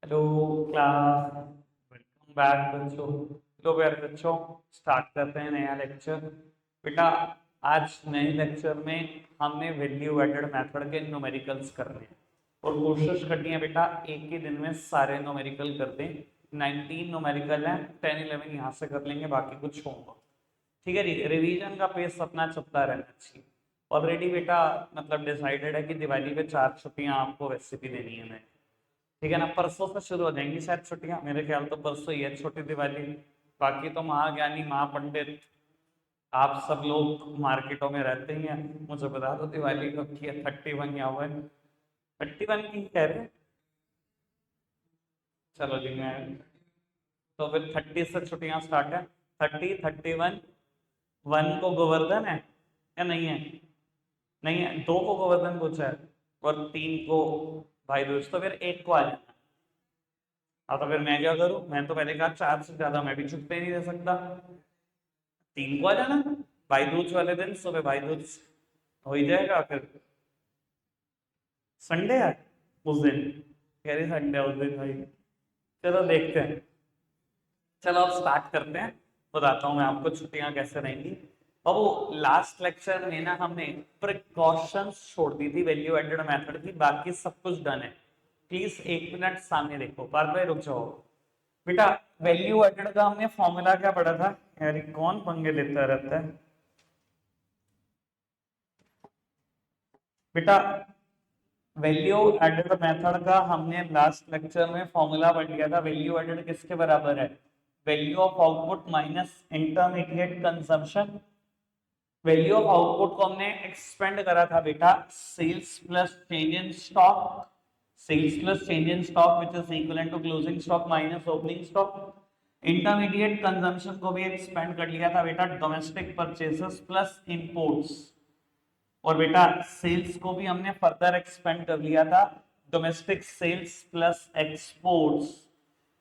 Hello class, welcome back बच्चों। लो यार बच्चों, स्टार्ट करते हैं नया लेक्चर। बेटा, आज नए लेक्चर में हमने वैल्यू एडेड मेथड के न्यूमेरिकल्स करने हैं और कोशिश करनी है बेटा एक ही दिन में सारे न्यूमेरिकल कर दें। 19 न्यूमेरिकल हैं, 10-11 यहाँ से कर लेंगे, बाकी कुछ होगा। ठीक है जी, रिवीजन का पेस अपना चलता रहना चाहिए। ऑलरेडी बेटा मतलब डिसाइडेड है कि दिवाली पे 4 छुट्टियां आपको वैसे भी देनी है। मैं ठीक है ना, परसों से शुरू हो जाएंगी शायद छुट्टियां, मेरे ख्याल तो परसों ही है छोटी दिवाली। बाकी तो महाज्ञानी महापंडित आप सब लोग मार्केटों में रहते ही हैं, मुझे बता दो दिवाली कब की है। 31 या 31 की कह रहे हैं? चलो जी, मैं तो फिर 30 से छुट्टियां स्टार्ट है। 30, 31, 1 को गोवर्धन है या नहीं है? नहीं है, 2 को गोवर्धन पूछा है और 3 को भाई दूज, तो फिर 1 को आ जाना। अब तो फिर मैं क्या करूं? मैं तो पहले कहा 4 से ज्यादा मैं भी छुट्टी नहीं दे सकता। 3 को आ जाना, भाई दूज वाले दिन सुबह भाई दूज हो ही जाएगा। फिर संडे है उस दिन, कह रही संडे उस दिन भाई। चलो देखते हैं। चलो अब स्टार्ट करते हैं, बताता हूँ मैं आपको छुट्टियां कैसे रहेंगी। अब वो लास्ट लेक्चर में ना हमने प्रिकॉशंस छोड़ दी थी वैल्यू एडेड मेथड की, बाकी सब कुछ डन है। प्लीज 1 मिनट सामने देखो, बार बार रुक जाओ। बेटा, वैल्यू एडेड का हमने फॉर्मूला क्या पढ़ा था? यार ये कौन पंगे लेता रहता है बेटा। वैल्यू एडेड मेथड का हमने लास्ट लेक्चर में फॉर्मूला पढ़ लिया था। वैल्यू एडेड किसके बराबर है? Value of output minus intermediate consumption. Value of output को हमने एक्सपेंड करा था बेटा, sales plus change in stock. Sales plus change in stock which is equal to closing stock minus opening stock. Intermediate consumption को भी expand कर लिया था बेटा, डोमेस्टिक परचेसेस प्लस इंपोर्ट्स। और बेटा सेल्स को भी हमने फर्दर एक्सपेंड कर लिया था, डोमेस्टिक सेल्स प्लस एक्सपोर्ट्स।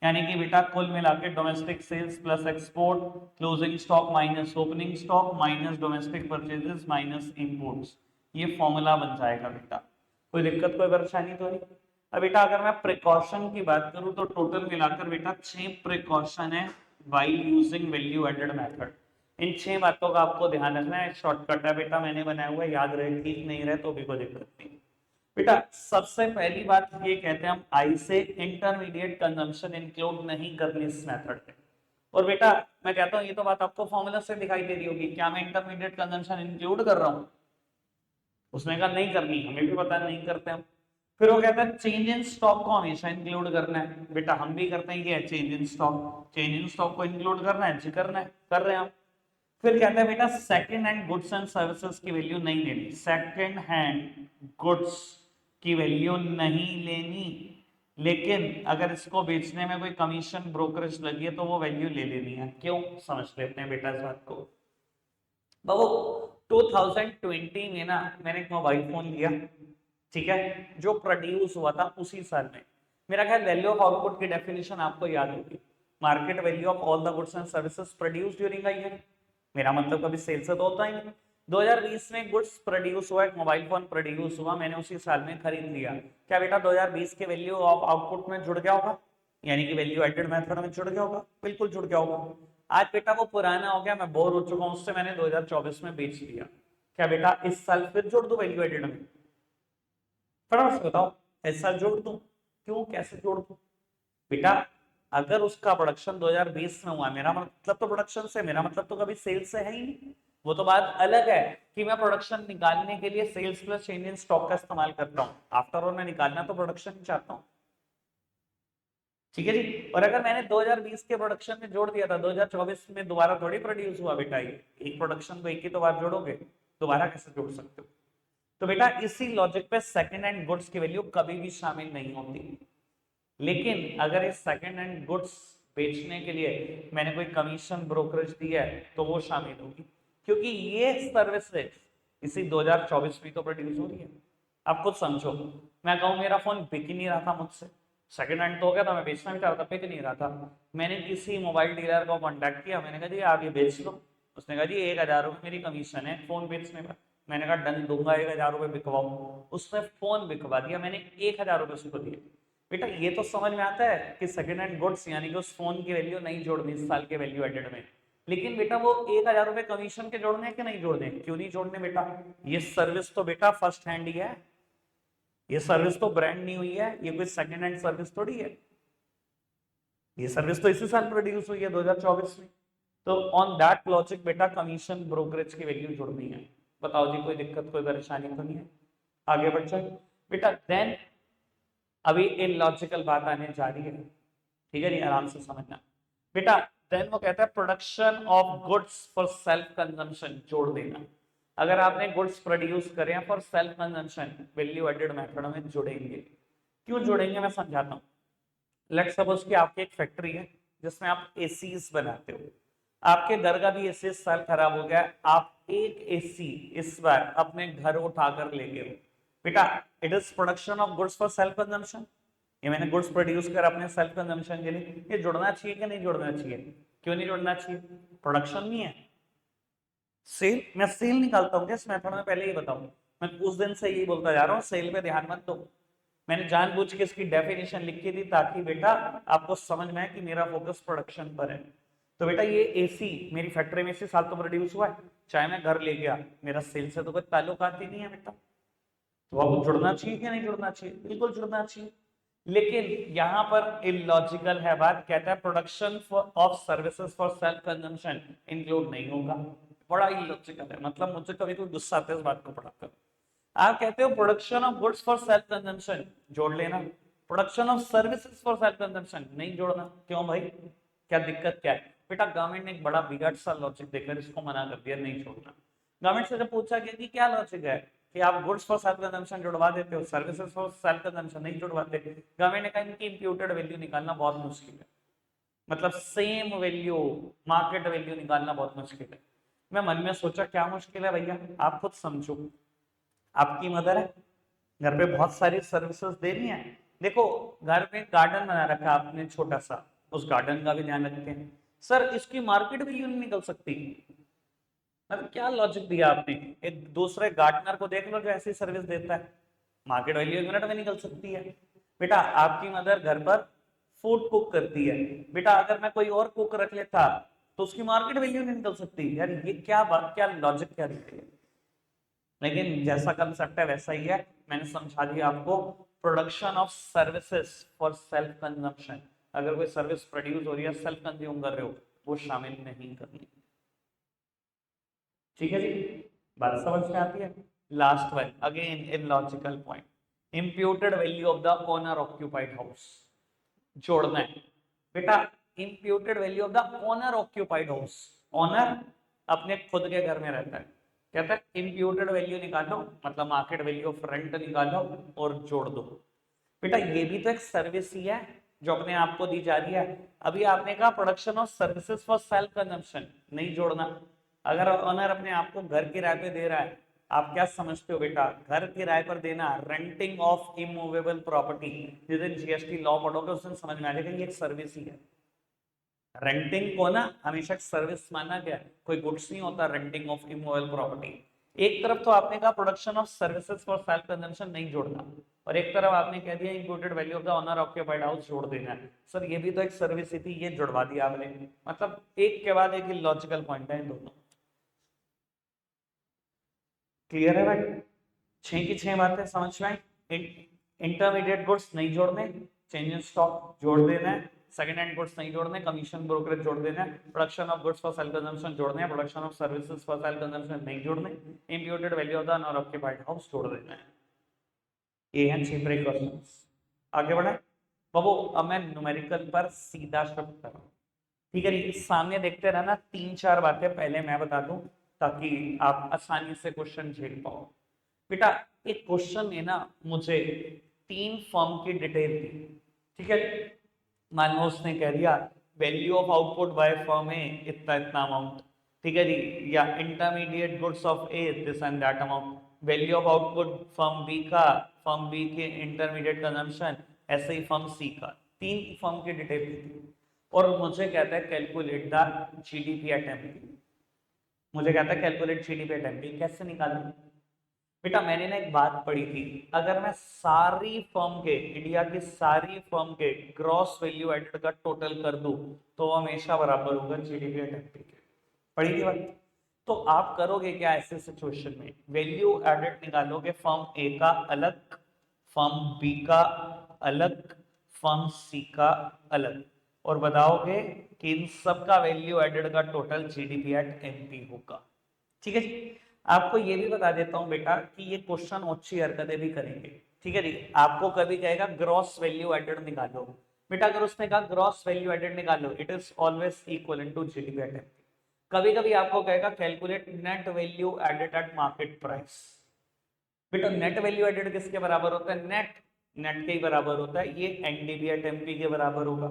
यानी कि बेटा कुल मिला के domestic sales plus export, closing stock minus opening stock minus domestic purchases minus imports, ये फॉर्मूला बन जाएगा बेटा। कोई दिक्कत कोई परेशानी तो नहीं? अब बेटा अगर मैं प्रिकॉशन की बात करूं तो टोटल मिलाकर बेटा 6 प्रिकॉशन है while using value added method. इन 6 बातों का आपको ध्यान रखना है, शॉर्टकट है बेटा, मैंने बनाया हुआ है, याद रहे, ठीक नहीं रहे तो भी कोई दिक्कत नहीं। बेटा सबसे पहली बात ये कहते हैं हम, आई से इंटरमीडिएट कंजम्पशन इंक्लूड नहीं करनी इस मेथड में। और बेटा मैं कहता हूं ये तो बात आपको फॉर्मूला से दिखाई दे रही होगी, क्या मैं इंटरमीडिएट कंजम्पशन इंक्लूड कर रहा हूं? उसने कहा नहीं करनी, हमें भी पता नहीं करते हम। फिर वो कहता है चेंज इन स्टॉक को हमेशा इंक्लूड करना है, बेटा हम भी करते हैं, ये change in stock, change in stock को इंक्लूड करना है जी, करना है, कर रहे हैं हम। फिर कहते हैं बेटा second hand goods and services की वैल्यू नहीं लेनी, सेकंड हैंड गुड्स की वैल्यू नहीं लेनी, लेकिन अगर इसको बेचने में कोई कमीशन ब्रोकरेज लगी है तो वो वैल्यू ले लेनी है। क्यों, समझ लेते हैं बेटा इस बात को। बाबू 2020 में ना मैंने एक मोबाइल फोन लिया, ठीक है, जो प्रोड्यूस हुआ था उसी साल में। मेरा ख्याल वैल्यू ऑफ आउटपुट की डेफिनेशन आपको याद होगी, market value of all the goods and services produced during a year. मेरा मतलब कभी सेल से तो होता ही नहीं। 2020 में गुड्स प्रोड्यूस हुआ, एक मोबाइल फोन प्रोड्यूस हुआ, मैंने उसी साल में खरीद लिया। क्या बेटा 2020 के वैल्यू ऑफ आउटपुट में जुड़ गया होगा? यानी कि वैल्यू एडेड मेथड में जुड़ गया होगा, बिल्कुल जुड़ गया होगा। आज बेटा वो पुराना हो गया, मैं बोर हो चुका हूं उससे, मैंने 2024 में बेच दिया। क्या बेटा इस साल फिर जोड़ दूं वैल्यू एडेड में? फटाफट से बताओ, इस साल जोड़ दूं? क्यों, कैसे जोड़ दूं? बेटा अगर उसका प्रोडक्शन 2020 में हुआ, मेरा मतलब तो प्रोडक्शन से, मेरा मतलब तो कभी सेल्स से है ही नहीं। वो तो बात अलग है कि मैं प्रोडक्शन निकालने के लिए sales plus change in stock का इस्तेमाल करता हूं, आफ्टर ऑल मैं निकालना तो प्रोडक्शन ही चाहता हूं। ठीक है जी, और अगर मैंने 2020 के प्रोडक्शन में जोड़ दिया था 2024 में, दोबारा थोड़ी प्रोड्यूस हुआ बेटा, ये एक प्रोडक्शन को एक ही तो बार जोड़ोगे, दोबारा कैसे जोड़ सकते हो? तो बेटा इसी लॉजिक पे सेकंड हैंड गुड्स की वैल्यू कभी भी शामिल नहीं होती। लेकिन अगर इस सेकंड हैंड गुड्स बेचने के लिए मैंने कोई कमीशन ब्रोकरेज दिया है तो वो शामिल होगी, क्योंकि ये सर्विसेज इसी 2024 में तो प्रोड्यूस हो रही है। आप खुद समझो, मैं कहूँ मेरा फोन बिक ही नहीं रहा था मुझसे, सेकंड हैंड तो हो गया था, मैं बेचना भी चाहता, बिक नहीं रहा था। मैंने किसी मोबाइल डीलर को कांटेक्ट किया, मैंने कहा जी आप ये बेच लो। उसने कहा जी 1,000 रुपये मेरी कमीशन है फोन बेचने पर। मैंने कहा डन, दूंगा, 1,000 रुपये बिकवाओ। उसने फोन बिकवा दिया, मैंने 1,000 रुपये उसको दिए। बेटा ये तो समझ में आता है कि सेकेंड हैंड गुड्स यानी कि उस फोन की वैल्यू नहीं जोड़नी इस साल के वैल्यू एडेड में, लेकिन बेटा वो 1,000 रुपए कमीशन के जोड़ने हैं कि नहीं जोड़ने? क्यों नहीं जोड़ने बेटा? ये सर्विस तो बेटा फर्स्ट हैंड ही है, ये सर्विस तो ब्रांड न्यू हुई है, ये कोई सेकेंड हैंड सर्विस थोड़ी है। ये सर्विस तो इसी साल प्रोड्यूस हुई है 2024 में। तो ऑन दैट लॉजिक बेटा कमीशन ब्रोकरेज की वैल्यू जोड़नी है। बताओ जी कोई दिक्कत कोई परेशानी तो नहीं है? आगे बढ़ जाए बेटा। देन अभी इलॉजिकल बात आने जा रही है, ठीक है जी, आराम से समझना बेटा। देन वो कहता है production of goods for self consumption जोड़ देना। अगर आपने गुड्स प्रोड्यूस करे हैं for self consumption, value added method में जुड़ेंगे। क्यों जुड़ेंगे मैं समझाता हूँ। लेट्स सपोज कि आपकी एक फैक्ट्री है जिसमें आप एसीज बनाते हो, आपके घर का भी एसी इस साल खराब हो गया, आप एक एसी इस बार अपने घर उठाकर ले गए हो बेटा, it is production of goods for self consumption. ये मैंने गुड्स प्रोड्यूस कर अपने सेल्फ कंजम्पशन के लिए, ये जुड़ना चाहिए कि नहीं जुड़ना चाहिए? क्यों नहीं जुड़ना चाहिए? प्रोडक्शन नहीं है, सेल। मैं सेल निकालता हूँ इस मेथड में, पहले ही बताऊं, मैं उस दिन से यही बोलता जा रहा हूँ, सेल पे ध्यान मत दो। मैंने जानबूझ के इसकी डेफिनेशन लिखी थी ताकि बेटा आपको समझ में आए कि मेरा फोकस प्रोडक्शन पर है। तो बेटा ये एसी मेरी फैक्ट्री में इसी साल तो प्रोड्यूस हुआ है, चाहे मैं घर ले गया, मेरा सेल से तो कोई ताल्लुकात ही नहीं है बेटा। तो अब जुड़ना चाहिए कि नहीं जुड़ना चाहिए? बिल्कुल जुड़ना चाहिए। लेकिन यहां पर इलॉजिकल है बात, कहता है production of services for self consumption include नहीं होगा। बड़ा इलॉजिकल है, मतलब मुझे कभी कोई गुस्सा आता है इस बात को पढ़ाकर। आप कहते हो production of goods for self consumption जोड़ लेना, production of services for self consumption नहीं जोड़ना। क्यों भाई, क्या दिक्कत क्या है? बेटा गवर्नमेंट ने एक बड़ा बिगड़ सा लॉजिक देकर इसको मना कर दिया, नहीं छोड़ना। गवर्नमेंट से जब पूछा गया कि क्या लॉजिक है कि आप गुड्स फॉर सेल्फ कंजम्पशन जुड़वा देते हो, सर्विसेज फॉर सेल्फ कंजम्पशन नहीं जुड़वाते, गवर्नमेंट ने कहा इनकी इंप्यूटेड वैल्यू निकालना बहुत मुश्किल है, मतलब सेम वैल्यू मार्केट वैल्यू निकालना बहुत मुश्किल है। मैं मन में सोचा क्या मुश्किल है भैया, आप खुद समझो। आपकी मदर है, घर पे बहुत सारी सर्विसेज दे रही है, देखो घर में गार्डन बना रखा है आपने छोटा सा, उस गार्डन का भी ध्यान रखते हैं। सर इसकी मार्केट वैल्यू नहीं निकल सकती, मतलब क्या लॉजिक दिया आपने? एक दूसरे गार्डनर को देख लो जो ऐसी सर्विस देता है, मार्केट वैल्यू एक मिनट में निकल सकती है। बेटा आपकी मदर घर पर फूड कुक करती है, बेटा अगर मैं कोई और कुक रख लेता तो उसकी मार्केट वैल्यू नहीं निकल सकती। यार ये क्या बात, क्या लॉजिक क्या दिखती है? लेकिन जैसा कंसेप्ट है वैसा ही है, मैंने समझा दिया आपको। Production of services for self consumption, अगर कोई सर्विस प्रोड्यूस हो रही है सेल्फ कंज्यूम कर रहे हो, वो शामिल नहीं करनी। ठीक है जी, बात समझ में आती है? Last one again in logical point, imputed value of the owner occupied house जोड़ना है बेटा। Imputed value of the owner occupied house, owner अपने खुद के घर में रहता है, कहता है इंप्यूटेड वैल्यू निकालो, मतलब मार्केट वैल्यू ऑफ रेंट निकालो और जोड़ दो। बेटा ये भी तो एक सर्विस ही है जो अपने आप को दी जा रही है। अभी आपने कहा production of services for self consumption नहीं जोड़ना। अगर ओनर अपने आप को घर किराए पे दे रहा है, आप क्या समझते हो बेटा? घर किराए पर देना, रेंटिंग ऑफ इमूवेबल प्रॉपर्टी, जिस दिन जीएसटी लॉ पढ़ोगे उस दिन समझ में आ जाएगा ये एक सर्विस ही है। रेंटिंग को ना हमेशा सर्विस माना गया, कोई गुड्स नहीं होता रेंटिंग ऑफ इमूवेबल प्रॉपर्टी। एक तरफ तो आपने कहा production of services for self consumption नहीं जोड़ना, और एक तरफ आपने कह दिया included value of the owner occupied house जोड़ देना है। सर ये भी तो एक सर्विस ही थी, ये जुड़वा दिया आपने, मतलब एक के बाद एक ही लॉजिकल पॉइंट है इन दोनों। क्लियर है भाई? 6 की 6 बातें समझ में आई। इंटरमीडिएट गुड्स नहीं जोड़ने, चेंज इन स्टॉक जोड़ देना है, सेकंड हैंड गुड्स नहीं जोड़ने, कमीशन ब्रोकरेज जोड़ देना है, production of goods for self consumption जोड़ने हैं, production of services for self consumption नहीं जोड़ने, imputed value of the owner occupied house जोड़ देना है। ये हैं 6 प्रिकॉशंस। आगे बढ़े बाबू, अब मैं न्यूमेरिकल पर सीधा शिफ्ट कर रहा हूं। ठीक है जी, सामने देखते रहना, 3-4 बातें पहले मैं बता दूं ताकि आप आसानी से क्वेश्चन झेल पाओ। बेटा एक क्वेश्चन में ना मुझे 3 फर्म की डिटेल दी, ठीक है, मान लो उसने कह दिया value of output by firm A इतना इतना अमाउंट, ठीक है जी, या intermediate goods of A this and that amount, value of output firm B का, फर्म बी के इंटरमीडिएट कंजम्पशन, ऐसे ही फर्म सी का, 3 फर्म की डिटेल दी थी। और मुझे कहता है calculate the GDP at MP, मुझे कहता है कैलकुलेट जीडीपी एट एमपी, कैसे निकालूं? बेटा मैंने ना एक बात पढ़ी थी, अगर मैं सारी फर्म के, इंडिया की सारी फर्म के ग्रॉस वैल्यू एडेड का टोटल कर दूं तो वो हमेशा बराबर होगा जीडीपी एट एमपी के। पढ़ी थी बात। तो आप करोगे क्या ऐसे सिचुएशन में, वैल्यू एडेड निकालोगे फर्म ए का अलग, फर्म बी का अलग, फर्म सी का अलग, और बताओगे कि इन सब का वैल्यू एडेड का टोटल जीडीपी एट एमपी होगा। ठीक है जी। आपको ये भी बता देता हूं बेटा कि ये क्वेश्चन अच्छी हरकतें भी करेंगे। ठीक है जी। आपको कभी कहेगा ग्रॉस वैल्यू एडेड निकालो, बेटा अगर उसने कहा ग्रॉस वैल्यू एडेड निकालो, it is always equal to GDP at MP. कभी कभी आपको कहेगा calculate net value added at market price, बेटा नेट वैल्यू एडेड किसके बराबर होता है, नेट, नेट के ही बराबर होता है, ये एनडीबी एट एमपी के बराबर होगा।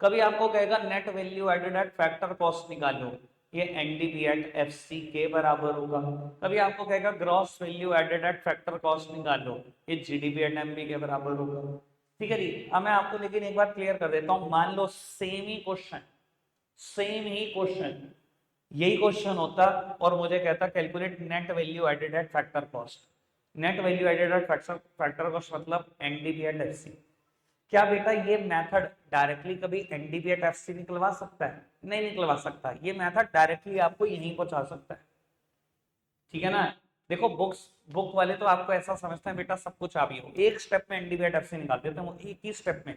कभी आपको कहेगा net value added at factor cost निकालो, ये एनडीबी एट एफसी के बराबर होगा। कभी आपको कहेगा gross value added at factor cost निकालो, ये जीडीपी एट एमपी के बराबर होगा। ठीक है जी। अब मैं आपको लेकिन एक बात क्लियर कर देता हूं, मान लो सेम ही क्वेश्चन, सेम ही क्वेश्चन, यही क्वेश्चन होता और मुझे कहता calculate net value added at factor cost, net value added at factor cost मतलब एनडीबी एट एफसी। क्या बेटा ये मेथड डायरेक्टली कभी एनडीबी एट एफसी निकलवा सकता है, नहीं निकलवा सकता, ये मेथड डायरेक्टली आपको यहीं पहुंचा सकता है। ठीक है ना। देखो बुक वाले तो आपको ऐसा समझते हैं बेटा सब कुछ आप ही हो, एक स्टेप में एनडीबी एट एफसी निकाल देते हैं, एक ही स्टेप में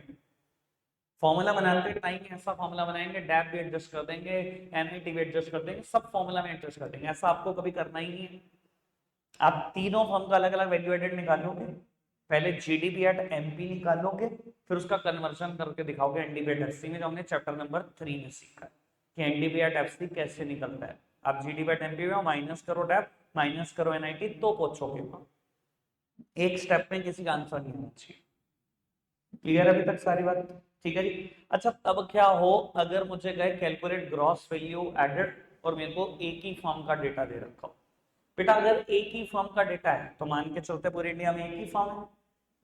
फॉर्मूला बनाते टाइम ऐसा फॉर्मूला बनाएंगे, डैप भी एडजस्ट कर देंगे, एनआईटी भी एडजस्ट कर देंगे, सब फॉर्मूला में एडजस्ट कर देंगे, ऐसा आपको कभी करना ही नहीं है। आप तीनों फर्म का अलग अलग वैल्यू एडेड निकालोगे, पहले जीडीपी एट एमपी निकालोगे, फिर उसका कन्वर्जन करके दिखाओगे एनडीपी एट एफसी में, जो हमने चैप्टर नंबर 3 में सीखा है कि एनडीपी एट एफसी कैसे निकलता है। आप जीडीपी एट एमपी में माइनस करो डैप, माइनस करो एनआईटी, तो पहुंचोगे वहां। एक स्टेप में किसी का आंसर नहीं होना चाहिए। क्लियर अभी तक सारी बात? ठीक है जी। अच्छा तब क्या हो अगर मुझे कहे कैलकुलेट ग्रॉस वैल्यू एडेड और मेरे को एक ही फर्म का डेटा दे रखा हो, बेटा अगर एक ही फर्म का डेटा है तो मान के चलते पूरे इंडिया में एक ही फर्म है,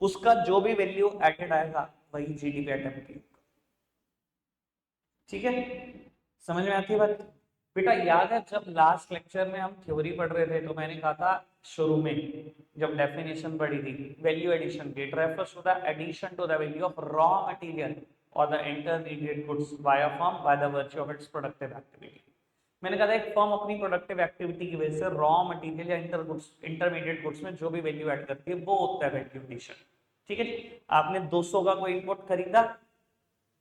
उसका जो भी वैल्यू एडेड आएगा वही जीडीपी एट एमपी। ठीक है, समझ में आती है बात? बेटा याद है जब लास्ट लेक्चर में हम थ्योरी पढ़ रहे थे तो मैंने कहा था शुरू में जब डेफिनेशन पढ़ी थी, value addition it refers to the addition to the value of raw material और the intermediate goods by a firm by the virtue of its productive activity. मैंने कहा था एक फर्म अपनी प्रोडक्टिव एक्टिविटी की वजह से रॉ मटेरियल या इंटरमीडिएट गुड्स में जो भी वैल्यू ऐड करती है वो होता है वैल्यू एडिशन। ठीक है जी। आपने 200 का कोई इनपुट खरीदा,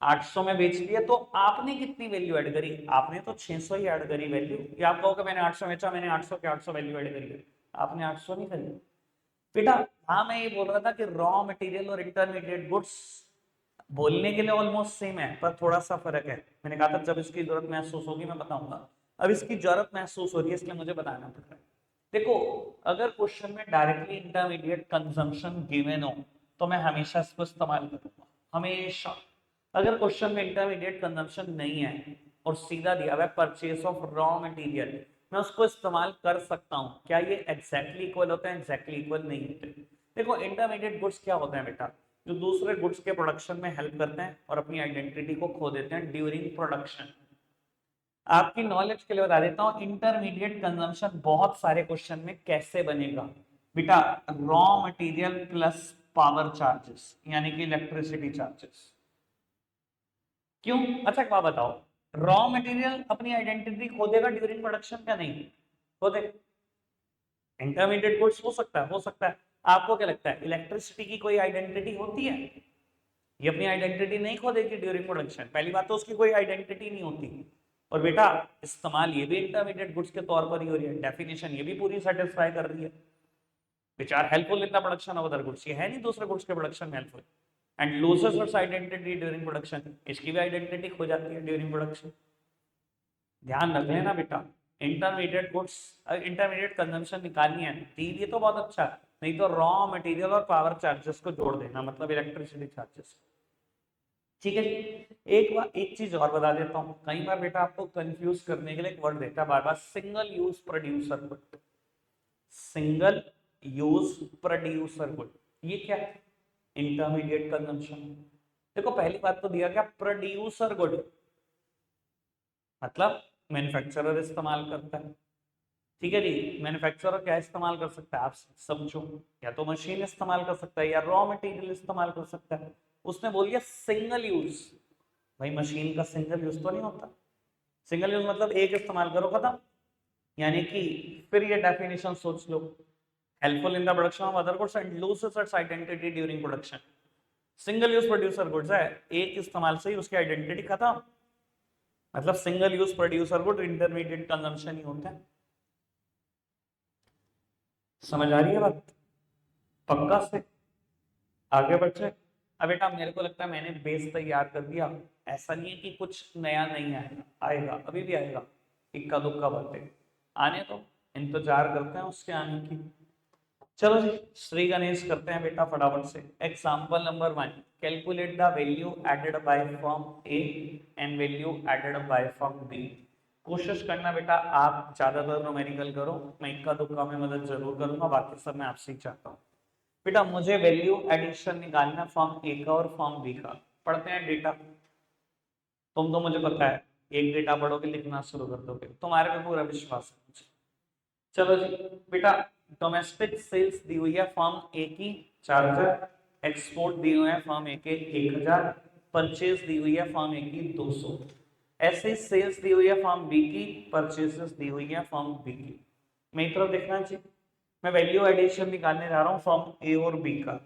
800 में बेच दिया, तो आपने कितनी वैल्यू ऐड करी, आपने तो 600 ही ऐड करी वैल्यू। या आप कहोगे मैंने 800 बेचा, मैंने 800 के 800 वैल्यू ऐड करी है, आपने 800 नहीं करी बेटा। हाँ मैं ये बोल रहा था कि रॉ मटेरियल और इंटरमीडिएट गुड्स बोलने के लिए ऑलमोस्ट सेम है पर थोड़ा सा फर्क है। मैंने कहा था जब इसकी जरूरत महसूस होगी मैं बताऊंगा, अब इसकी जरूरत महसूस हो रही है इसलिए मुझे बताना पड़ रहा है। देखो अगर क्वेश्चन में डायरेक्टली इंटरमीडिएट कंजम्पशन गिवन हो तो मैं हमेशा इसको इस्तेमाल करूंगा, हमेशा। अगर क्वेश्चन में इंटरमीडिएट कंजम्पशन नहीं है और सीधा दिया हुआ है परचेस ऑफ रॉ मटेरियल, मैं उसको इस्तेमाल कर सकता हूं। क्या ये एग्जैक्टली इक्वल होते हैं? एग्जैक्टली इक्वल नहीं होते। देखो इंटरमीडिएट गुड्स क्या होते हैं बेटा, जो दूसरे गुड्स के प्रोडक्शन में हेल्प करते हैं और अपनी आइडेंटिटी को खो देते हैं ड्यूरिंग प्रोडक्शन। आपकी नॉलेज के लिए बता देता हूं इंटरमीडिएट कंजम्पशन बहुत सारे क्वेश्चन में कैसे बनेगा बेटा, raw material plus power charges यानी कि इलेक्ट्रिसिटी चार्जेस। क्यों? अच्छा एक बात बताओ, रॉ मटेरियल अपनी आइडेंटिटी खो देगा ड्यूरिंग प्रोडक्शन क्या नहीं खो देगा? इंटरमीडिएट गुड्स हो सकता है, हो सकता है। आपको क्या लगता है इलेक्ट्रिसिटी की कोई आइडेंटिटी होती है? ये अपनी आइडेंटिटी नहीं खो देगी ड्यूरिंग प्रोडक्शन, पहली बात तो उसकी कोई आइडेंटिटी नहीं होती। और बेटा इस्तेमाल ये भी इंटरमीडिएट गुड्स के तौर पर ही हो रही है, डेफिनेशन ये भी पूरी सेटिस्फाई कर रही है, which are helpful in the production of other goods, ये है नहीं दूसरे गुड्स के प्रोडक्शन में helpful, and loses it's identity during production, इसकी भी आइडेंटिटी खो जाती है ड्यूरिंग प्रोडक्शन। ध्यान रख लेना बेटा, इंटरमीडिएट गुड्स इंटरमीडिएट कंजम्पशन निकालनी है दी ये तो बहुत अच्छा, नहीं तो रॉ मटेरियल और पावर चार्जेस को जोड़ देना, मतलब इलेक्ट्रिसिटी चार्जेस। ठीक है जी। एक बार एक चीज और बता देता हूँ, कई बार बेटा आपको कंफ्यूज करने के लिए एक वर्ड देता है बार बार, single use producer good, single use producer good, ये क्या है? Intermediate consumption. देखो पहली बात तो दिया गया प्रोड्यूसर गुड, मतलब मैन्युफैक्चरर इस्तेमाल करता है। ठीक है जी। मैन्युफैक्चरर क्या इस्तेमाल कर सकता है आप समझो, या तो मशीन इस्तेमाल कर सकता है या रॉ मटेरियल इस्तेमाल कर सकता है। उसने बोल दिया सिंगल यूज, भाई मशीन का सिंगल यूज तो नहीं होता। सिंगल यूज मतलब एक इस्तेमाल करो खत्म, यानी कि फिर ये डेफिनेशन सोच लो, helpful in the production of other goods and loses its identity during production. Single use producer goods है, एक इस्तेमाल से ही उसकी आइडेंटिटी खत्म, मतलब single use producer good intermediate consumption ही होता है। समझ आ रही है बात? पक्का से आगे बढ़े। अब बेटा मेरे को लगता है मैंने बेस तैयार कर दिया, ऐसा नहीं है कि कुछ नया नहीं आएगा, आएगा अभी भी आएगा, इक्का दुक्का बातें आने तो इंतजार करते हैं उसके आने की। चलो जी श्री गणेश करते हैं बेटा फटाफट से। Example number 1, calculate the value added by form A and value added by form B. कोशिश करना बेटा आप ज्यादातर न्यूमेरिकल करो, मैं इक्का दुक्का में मदद जरूर करूंगा, बाकी सब मैं आपसे ही चाहता हूँ। बेटा मुझे वैल्यू एडिशन निकालना फॉर्म ए का और फॉर्म बी का। पढ़ते हैं डेटा। तुम तो मुझे पता है एक डेटा पढ़ोगे लिखना शुरू कर दोगे, तुम्हारे पे पूरा विश्वास है मुझे। चलो जी बेटा, डोमेस्टिक सेल्स दी हुई है फॉर्म ए की 4000, एक्सपोर्ट दी हुई है फॉर्म ए के 1000, परचेज दी हुई है फॉर्म ए की 200। ऐसे सेल्स दी हुई है फॉर्म बी की, परचेसेस दी हुई है फॉर्म बी की। मेरी तरफ देखना चाहिए, मैं वैल्यू एडिशन निकालने जा रहा हूँ फॉर्म ए और बी का।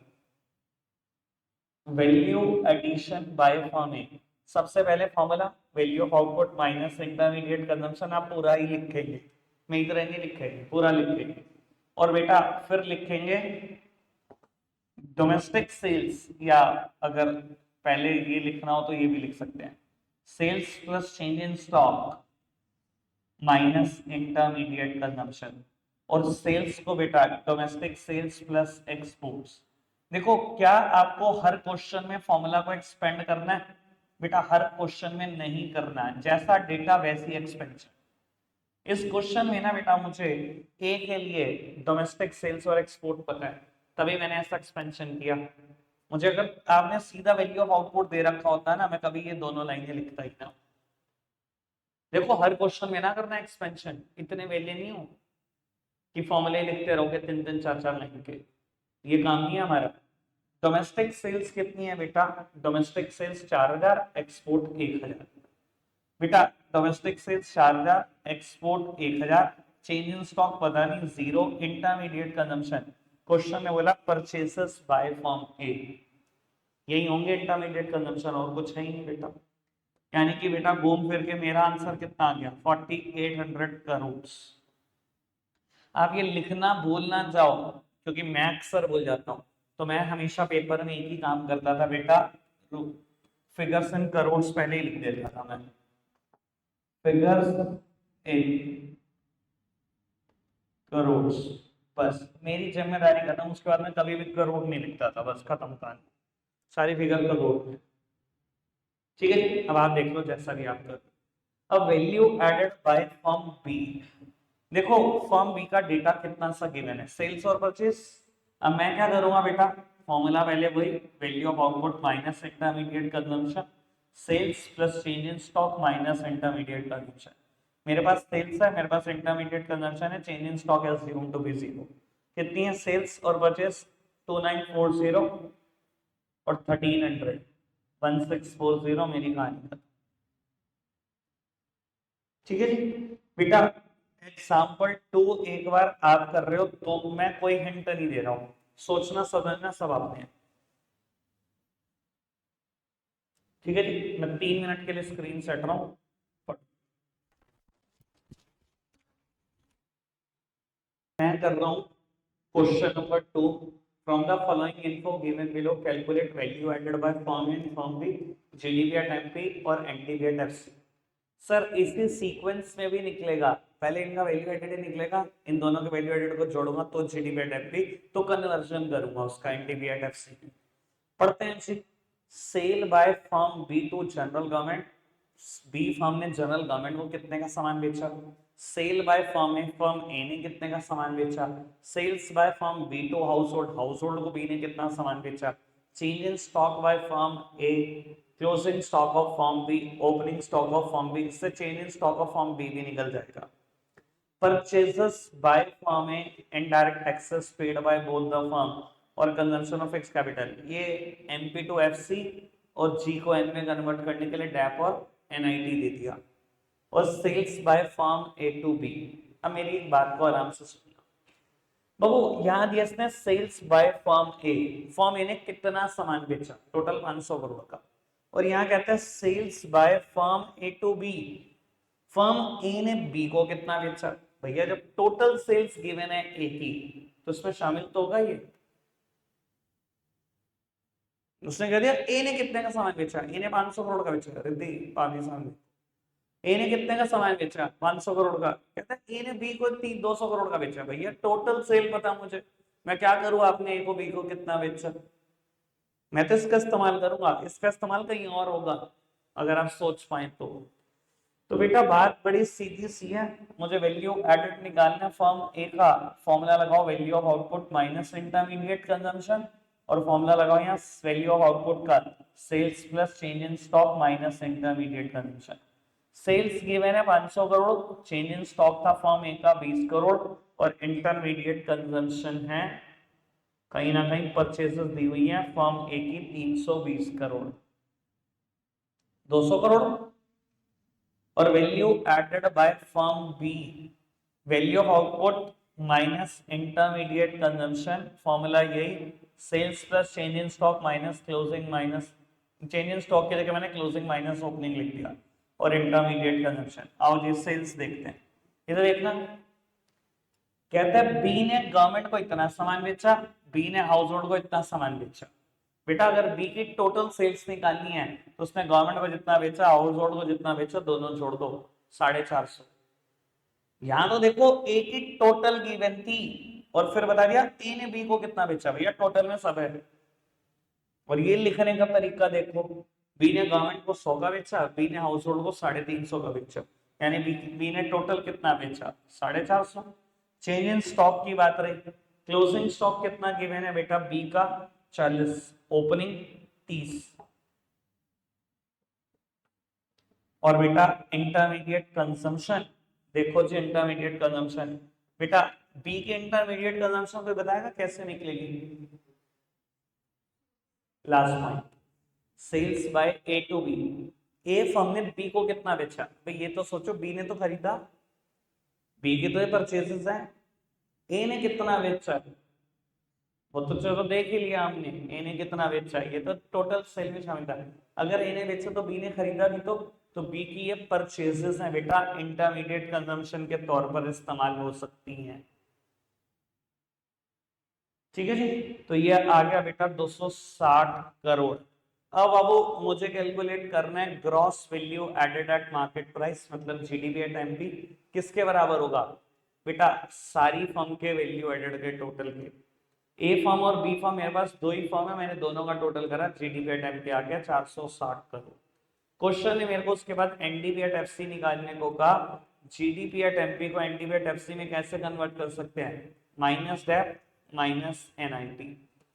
वैल्यू एडिशन बाय फॉर्म ए, सबसे पहले formula value of output minus intermediate consumption, आप पूरा ही लिखेंगे, मैं इधर नहीं लिखेंगे, पूरा लिखेंगे। और बेटा फिर लिखेंगे डोमेस्टिक सेल्स, या अगर पहले ये लिखना हो तो ये भी लिख सकते हैं, sales plus change in stock minus intermediate consumption. और सेल्स को बेटा डोमेस्टिक सेल्स प्लस एक्सपोर्ट्स। देखो क्या आपको हर क्वेश्चन में फॉर्मूला को एक्सपेंड करना है? बेटा हर क्वेश्चन में नहीं करना है, जैसा डेटा वैसी एक्सपेंशन। इस क्वेश्चन में ना बेटा मुझे ए के लिए डोमेस्टिक सेल्स और एक्सपोर्ट पता है, तभी मैंने ऐसा एक्सपेंशन किया। मुझे अगर आपने सीधा वैल्यू ऑफ आउटपुट दे रखा होता है ना, मैं कभी ये दोनों लाइनें लिखता ही ना। देखो हर क्वेश्चन में ना करना एक्सपेंशन, इतने वेले नहीं हो कि फॉर्मूले लिखते रहोगे 3-3 4-4 लाइन के, ये काम नहीं है हमारा। डोमेस्टिक सेल्स कितनी है बेटा? Domestic sales 4000, export 1000। बेटा domestic sales 4000, export 1000, change in stock पता नहीं, जीरो, इंटरमीडिएट कंजम्पशन क्वेश्चन में बोला परचेसेस बाय फॉर्म ए, यही होंगे इंटरमीडिएट कंजम्पशन, और कुछ है ही नहीं बेटा। यानी कि बेटा घूम फिर के मेरा आंसर कितना आ गया? 4800 करोड़। आप ये लिखना भूलना जाओ, क्योंकि मैं अक्सर भूल जाता हूँ, तो मैं हमेशा पेपर में एक ही काम करता था बेटा, फिगर्स इन करोड़ पहले ही लिख देता था मैं, फिगर्स इन करोड़, बस मेरी जिम्मेदारी खत्म। उसके बाद मैं कभी भी करोड़ नहीं लिखता था, बस खत्म कहानी, सारी फिगर करोड़। ठीक है जी, अब आप देख लो जैसा भी आप कर। अब value added by form B, देखो फॉर्म बी का डेटा कितना सा गिवन है, सेल्स और परचेस। अब मैं क्या करूंगा बेटा, फॉर्मूला पहले वही, value of output minus intermediate consumption, sales plus change in stock minus intermediate consumption. मेरे पास सेल्स है, मेरे पास इंटरमीडिएट कंजम्पशन है, change in stock assume to be zero. कितनी है सेल्स और परचेस? 2940 और 1300, 1640, मेरी कहानी खत्म। ठीक है जी बेटा, एग्जाम्पल 2 एक बार आप कर रहे हो तो मैं कोई हिंट नहीं दे रहा हूं, सोचना समझना सब आपने। ठीक है जी, मैं 3 मिनट के लिए स्क्रीन सेट रहा हूं। मैं कर रहा हूं question number 2, from the following info given below calculate value added by form and form B, GDP at MP और एनडीपी एट एफसी। सर इसी सीक्वेंस में भी निकलेगा, पहले इनका वैल्यू एडेड ही निकलेगा, इन दोनों के वैल्यू एडेड को जोड़ूंगा तो जीडीपी एट एमपी, तो कन्वर्जन करूंगा उसका एनडीपी एट एफसी। पढ़ते हैं जी। Sale by firm B to general government, B firm ने जनरल गवर्नमेंट को कितने का सामान बेचा? Sale by firm A, firm A ने कितने का सामान बेचा? Sales by firm B to household, household को बी ने कितना सामान बेचा? Change in stock by firm A, closing stock of firm B, opening stock of firm B, इससे change in stock of firm B भी निकल जाएगा। Purchases by firm है indirect taxes paid by both the firm और consumption of fix capital, ये MP to FC और जी को एन में कन्वर्ट करने के लिए डैप और एनआईटी दे दिया। और sales by firm A to B. अब मेरी एक बात को आराम से सुनना बाबू, यहाँ दिया इसने सेल्स बाय फर्म ए ने कितना सामान बेचा, टोटल 500 करोड़ का। और यहाँ कहता है sales by firm A to B, firm A ने बी को कितना बेचा। भैया जब टोटल सेल्स गिवन है ए की तो इसमें शामिल तो होगा ये। उसने कह दिया ए ने कितने का सामान बेचा, ए ने 500 करोड़ का बेचा, रिद्धि पानी सामने, ए ने कितने का सामान बेचा 500 करोड़ का। कहता है ए ने बी को 200 करोड़ का बेचा। भैया टोटल सेल पता मुझे, मैं क्या करूं, आपने ए को बी को कितना बेचा, मैं तो इसका इस्तेमाल करूंगा, इसका इस्तेमाल कहीं और होगा अगर आप सोच पाए तो बेटा बात बड़ी सीधी सी है, मुझे वैल्यू एडेड निकालना। फर्म ए का फॉर्मूला लगाओ, value of output minus intermediate consumption, और फॉर्मूला लगाओ यहाँ वैल्यू ऑफ आउटपुट का sales plus change in stock minus intermediate consumption. Sales given है 500 करोड़, चेंज इन स्टॉक था फर्म ए का 20 करोड़, और इंटरमीडिएट कंजम्पशन है कहीं ना कहीं परचेजेस दी हुई है फर्म ए की 320 करोड़, 200 करोड़। और value added by firm B, value of output minus intermediate consumption, formula यही sales plus change in stock minus closing minus, change in stock की जगह मैंने क्लोजिंग माइनस ओपनिंग लिख दिया, और इंटरमीडिएट कंजम्पशन। आओ जी सेल्स देखते हैं, इधर देखना। कहता है बी ने गवर्नमेंट को इतना सामान बेचा, बी ने हाउस होल्ड को इतना सामान बेचा। बेटा अगर बी की टोटल सेल्स निकालनी है तो उसने गवर्नमेंट को जितना बेचा, हाउस होल्ड को जितना बेचा, दोनों जोड़ दो 450। यहां तो देखो ए की टोटल गिवन थी और फिर बता दिया ए ने बी को कितना बेचा। भैया टोटल में सब है। और ये लिखने का तरीका देखो, बी ने गवर्नमेंट को 100 का बेचा, बी ने हाउस होल्ड को 350 का बेचा, यानी बी ने टोटल कितना बेचा 450। चेंज इन स्टॉक की बात रही, क्लोजिंग स्टॉक कितना गिवन है बेटा, बी का 40, ओपनिंग 30। और बेटा इंटरमीडिएट कंजम्पशन देखो जी, इंटरमीडिएट कंजम्पशन बेटा बी के इंटरमीडिएट कंजम्पशन को बताएगा कैसे निकलेगी। Last point, sales by A to B, A firm ने बी को कितना बेचा। भाई ये तो सोचो बी ने तो खरीदा, बी की तो ये परचेजेस है, ए ने कितना बेचा वो तो चलो देख ही लिया हमने, ए ने कितना बेचा, ये तो टोटल सेल में शामिल था। अगर ए ने बेचा तो बी ने खरीदा भी तो बी की ये परचेजेस हैं बेटा, इंटरमीडिएट कंजम्पशन के तौर पर इस्तेमाल हो सकती हैं। ठीक है जी, तो ये आ गया बेटा 260 करोड़। अब बाबू मुझे कैलकुलेट करना है gross value added at market price, मतलब जीडीपी एट एमपी किसके बराबर होगा बेटा, सारी फर्म के वैल्यू एडेड के टोटल के। ए फर्म और बी फर्म मेरे पास दो ही फर्म है, मैंने दोनों का टोटल करा, जीडीपी एट एमपी आ गया 460 करोड़। क्वेश्चन ने मेरे को उसके बाद एनडीपी एट एफसी निकालने को कहा, जीडीपी एट एमपी को एनडीपी एट एफसी में कैसे कन्वर्ट कर सकते हैं, माइनस डेप माइनस एनआईटी।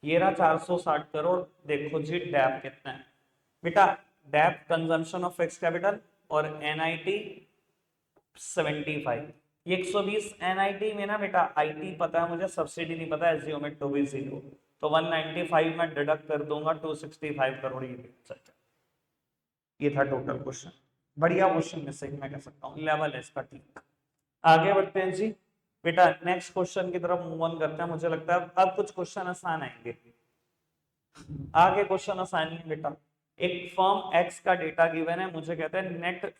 ये रहा 460 करोड़। देखो जी डेप कितना है बेटा, dep consumption of fixed capital और एनआईटी 75। ये 120 एनआईटी में ना बेटा आईटी पता है मुझे, सब्सिडी नहीं पता, एसजीओ में 2 भी 0, तो 195 में डिडक्ट कर दूंगा, 265 करोड़ ये था टोटल क्वेश्चन। बढ़िया क्वेश्चन में से मैं कह सकता हूँ, लेवल है इसका ठीक। आगे बढ़ते हैं जी बेटा, नेक्स्ट क्वेश्चन की तरफ मूव ऑन करते हैं। मुझे लगता है अब कुछ क्वेश्चन आसान आएंगे। आगे क्वेश्चन आसान है बेटा, एक फर्म एक्स का डेटा गिवन है, मुझे कहते हैं net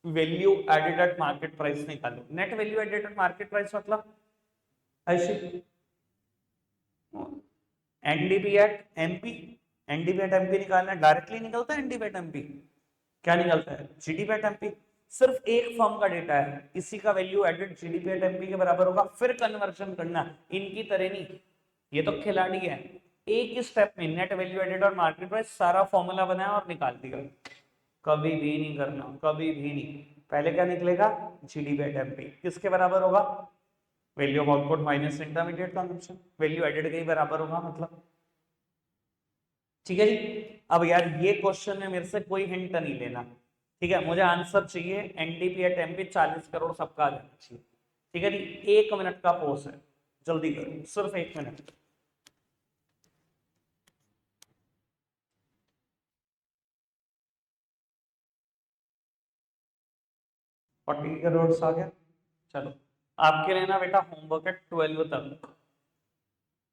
value added at market price निकालो। Net value added at market price मतलब ऐसे NDP at MP, NDP at MP निकालना है, डायरेक्टली निकलता है एनडीपी एट एमपी, क्या निकलता है जीडीपी एट एमपी। सिर्फ एक फर्म का डेटा है, इसी का value added GDP at MP के बराबर होगा, फिर कन्वर्जन करना, इनकी तरह नहीं, ये तो खिलाड़ी है। एक ही स्टेप में नेट वैल्यू एडेड और मार्केट प्राइस सारा फॉर्मूला बनाया और निकाल दिया, कभी भी नहीं करना, कभी भी नहीं। पहले क्या निकलेगा, जीडीपी एट एमपी किसके बराबर होगा, value of output minus intermediate consumption, value added के ही बराबर होगा मतलब। ठीक है जी, अब यार ये क्वेश्चन में मेरे से कोई हिंट नहीं लेना, ठीक है, मुझे आंसर चाहिए एनडीपी एट एमपी 40 करोड़ सबका आ जाना चाहिए। ठीक है जी, 1 मिनट का पोज है, जल्दी करो, सिर्फ 1 मिनट। 40 करोड़ आ गया। चलो आपके लिए ना बेटा होमवर्क है 12 तक,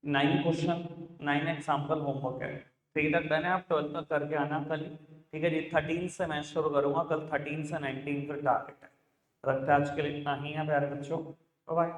9 क्वेश्चन, 9 एग्जाम्पल होमवर्क है। 3 तक डन है, आप 12 तक करके आना कल। ठीक है जी, 13 से मैं शुरू करूंगा कल, 13 से 19 फिर टारगेट है। रखते आज के लिए इतना ही है प्यारे बच्चों, बाय।